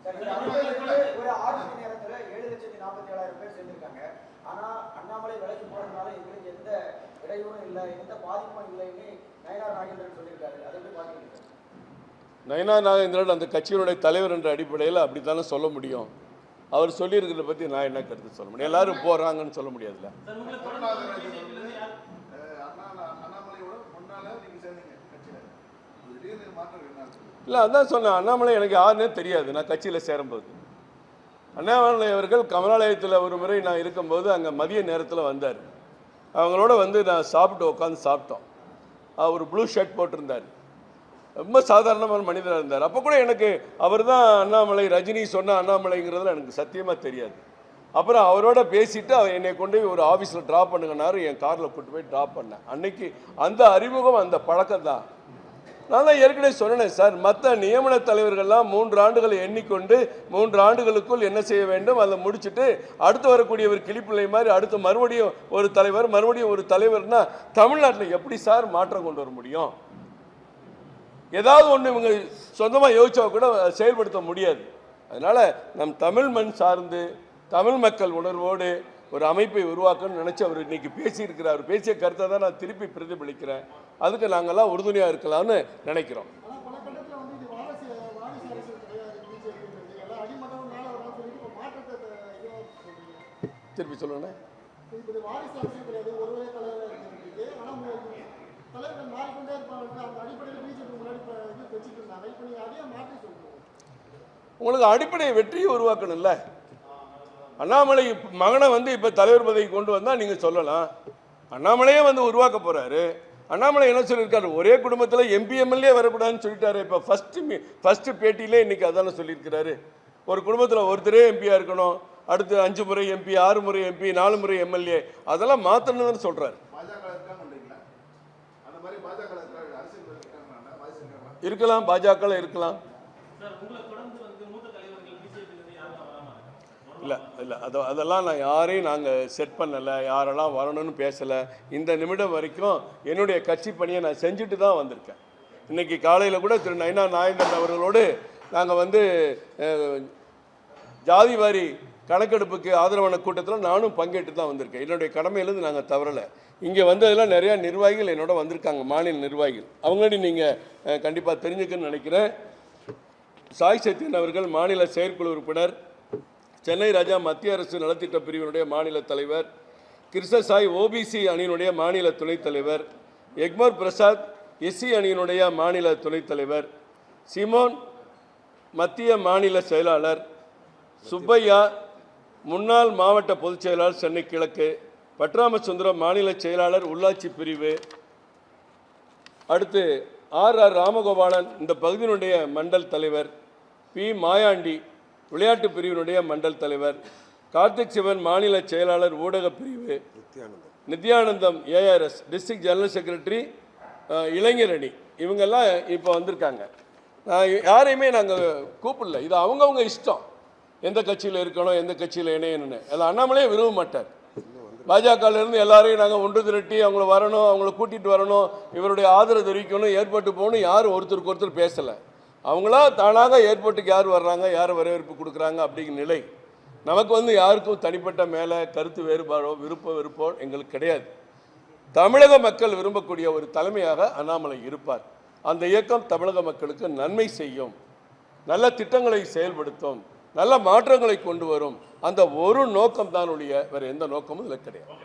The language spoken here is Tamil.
ஒரு 6 மணி நேரத்துல 7,47,000 பேர் சேர்ந்திருக்காங்க. ஆனா அண்ணாமலை விலைக்கு போறதுனால எங்களுக்கு எந்த இடையூறும் இல்லை, எந்த பாதிப்பும் இல்லைன்னு நயனார் நாகேந்திரன் சொல்லியிருக்காரு. அதை எப்படி பாத்தீங்க? நயனார் நாகேந்திரன் அந்த கட்சியினுடைய தலைவர் என்ற அடிப்படையில் அப்படித்தானே சொல்ல முடியும். அவர் சொல்லியிருக்கிறத பற்றி நான் என்ன கருத்து சொல்ல முடியும்? எல்லாரும் போகிறாங்கன்னு சொல்ல முடியாதுல்ல. இல்லை, அதான் சொன்னேன், அண்ணாமலை எனக்கு யாருன்னே தெரியாது நான் கட்சியில் சேரும்போது. அண்ணாமலை அவர்கள் கமலாலயத்தில் ஒரு முறை நான் இருக்கும்போது அங்கே மதிய நேரத்தில் வந்தார். அவங்களோட வந்து நான் சாப்பிட்டு உட்காந்து சாப்பிட்டோம். அவர் ப்ளூ ஷர்ட் போட்டிருந்தார், ரொம்ப சாதாரணமான மனிதராக இருந்தார். அப்போ கூட எனக்கு அவர் தான் அண்ணாமலை, ரஜினி சொன்ன அண்ணாமலைங்கிறதுல எனக்கு சத்தியமாக தெரியாது. அப்புறம் அவரோட பேசிவிட்டு அவர் என்னை கொண்டு போய் ஒரு ஆஃபீஸில் ட்ராப் பண்ணுங்கன்னாரு. என் காரில் கூட்டு போய் ட்ராப் பண்ணேன். அன்னைக்கு அந்த அறிமுகம், அந்த பழக்கம் தான். நான் தான் ஏற்கனவே சொன்னேன் சார், மற்ற நியமன தலைவர்கள்லாம் 3 ஆண்டுகளை எண்ணிக்கொண்டு 3 ஆண்டுகளுக்குள் என்ன செய்ய வேண்டும் அதை முடிச்சுட்டு அடுத்து வரக்கூடிய ஒரு கிளிப்பிள்ளை மாதிரி அடுத்து மறுபடியும் ஒரு தலைவர், மறுபடியும் ஒரு தலைவர்னா தமிழ்நாட்டில் எப்படி சார் மாற்றம் கொண்டு வர முடியும்? ஏதாவது ஒன்று இவங்க சொந்தமாக யோசிச்சா கூட செயல்படுத்த முடியாது. அதனால் நம் தமிழ் மண் சார்ந்து தமிழ் மக்கள் உணர்வோடு ஒரு அமைப்பை உருவாக்கணும்னு நினச்சி அவர் இன்றைக்கி பேசியிருக்கிறார். பேசிய கருத்தை தான் நான் திருப்பி பிரதிபலிக்கிறேன். அதுக்கு நாங்கள்லாம் உறுதுணையாக இருக்கலாம்னு நினைக்கிறோம். திருப்பி சொல்லுங்க. உங்களுக்கு அடிப்படை வெற்றியை உருவாக்கணும்ல. அண்ணாமலை மகனை வந்து இப்போ தலைவர் பதவி கொண்டு வந்தால் நீங்கள் சொல்லலாம். அண்ணாமலையே வந்து உருவாக்க போகிறாரு. அண்ணாமலை என்ன சொல்லியிருக்காரு, ஒரே குடும்பத்தில் எம்பி எம்எல்ஏ வரக்கூடாதுன்னு சொல்லிட்டாரு. இப்போ ஃபஸ்ட்டு பேட்டியிலே இன்றைக்கி அதானே சொல்லியிருக்கிறாரு. ஒரு குடும்பத்தில் ஒருத்தரே எம்பியாக இருக்கணும், அடுத்து 5 முறை எம்பி, 6 முறை எம்பி, 4 முறை எம்எல்ஏ, அதெல்லாம் மாற்றணும்னு சொல்கிறாரு. இருக்கலாம், பாஜக இருக்கலாம். இல்லை இல்லை, அதெல்லாம் நான் யாரையும் நாங்கள் செட் பண்ணலை, யாரெல்லாம் வரணும்னு பேசலை. இந்த நிமிடம் வரைக்கும் என்னுடைய கட்சி பணியை நான் செஞ்சுட்டு தான் வந்திருக்கேன். இன்றைக்கி காலையில் கூட திரு நயனார் நாகேந்திரன் அவர்களோடு நாங்கள் வந்து ஜாதிவாரி கணக்கெடுப்புக்கு ஆதரவான கூட்டத்தில் நானும் பங்கேற்று தான் வந்திருக்கேன். என்னுடைய கடமையிலேருந்து நாங்கள் தவறலை. இங்கே வந்ததெல்லாம் நிறையா நிர்வாகிகள் என்னோட வந்திருக்காங்க, மாநில நிர்வாகிகள். அவங்களையும் நீங்கள் கண்டிப்பாக தெரிஞ்சுக்கன்னு நினைக்கிறேன். சாய் சத்யன் அவர்கள் மாநில செயற்குழு உறுப்பினர், சென்னை ராஜா மத்திய அரசு நலத்திட்ட பிரிவினுடைய மாநில தலைவர், கிருஷ்ண சாய் ஓபிசி அணியினுடைய மாநில துணைத் தலைவர், எக்மர் பிரசாத் எஸ்சி அணியினுடைய மாநில துணைத் தலைவர், சிமோன் மத்திய மாநில செயலாளர், சுப்பையா முன்னாள் மாவட்ட பொதுச் செயலாளர் சென்னை கிழக்கு, பட்ராமசுந்தரம் மாநில செயலாளர் உள்ளாட்சி பிரிவு, அடுத்து ஆர் ராமகோபாலன் இந்த பகுதியினுடைய மண்டல் தலைவர், பி மாயாண்டி விளையாட்டு பிரிவினுடைய மண்டல் தலைவர், கார்த்திக் சிவன் மாநில செயலாளர் ஊடக பிரிவு, Nithyanandam ARS district general secretary இளைஞர் அணி, இவங்கெல்லாம் இப்போ வந்திருக்காங்க. யாரையுமே நாங்கள் கூப்பிடல, இது அவங்கவுங்க இஷ்டம். எந்த கட்சியில் இருக்கணும், எந்த கட்சியில் இணையணும்னு எல்லாம் அண்ணாமலையே விரும்ப மாட்டார். பாஜகலேருந்து எல்லாரையும் நாங்கள் ஒன்று திரட்டி அவங்கள வரணும், அவங்கள கூட்டிகிட்டு வரணும், இவருடைய ஆதரவு தெரிவிக்கணும், ஏற்பட்டு போகணும், யாரும் ஒருத்தருக்கு ஒருத்தர் பேசலை. அவங்களா தானாக ஏர்போர்ட்டுக்கு யார் வர்றாங்க, யார் வரவேற்பு கொடுக்குறாங்க அப்படிங்கிற நிலை. நமக்கு வந்து யாருக்கும் தனிப்பட்ட மேலே கருத்து வேறுபாடோ விருப்போ எங்களுக்கு கிடையாது. தமிழக மக்கள் விரும்பக்கூடிய ஒரு தலைமையாக அண்ணாமலை இருப்பார். அந்த இயக்கம் தமிழக மக்களுக்கு நன்மை செய்யும், நல்ல திட்டங்களை செயல்படுத்தும், நல்ல மாற்றங்களை கொண்டு வரும். அந்த ஒரு நோக்கம் தான் ஒழிய வேறு எந்த நோக்கமும் இதில் கிடையாது.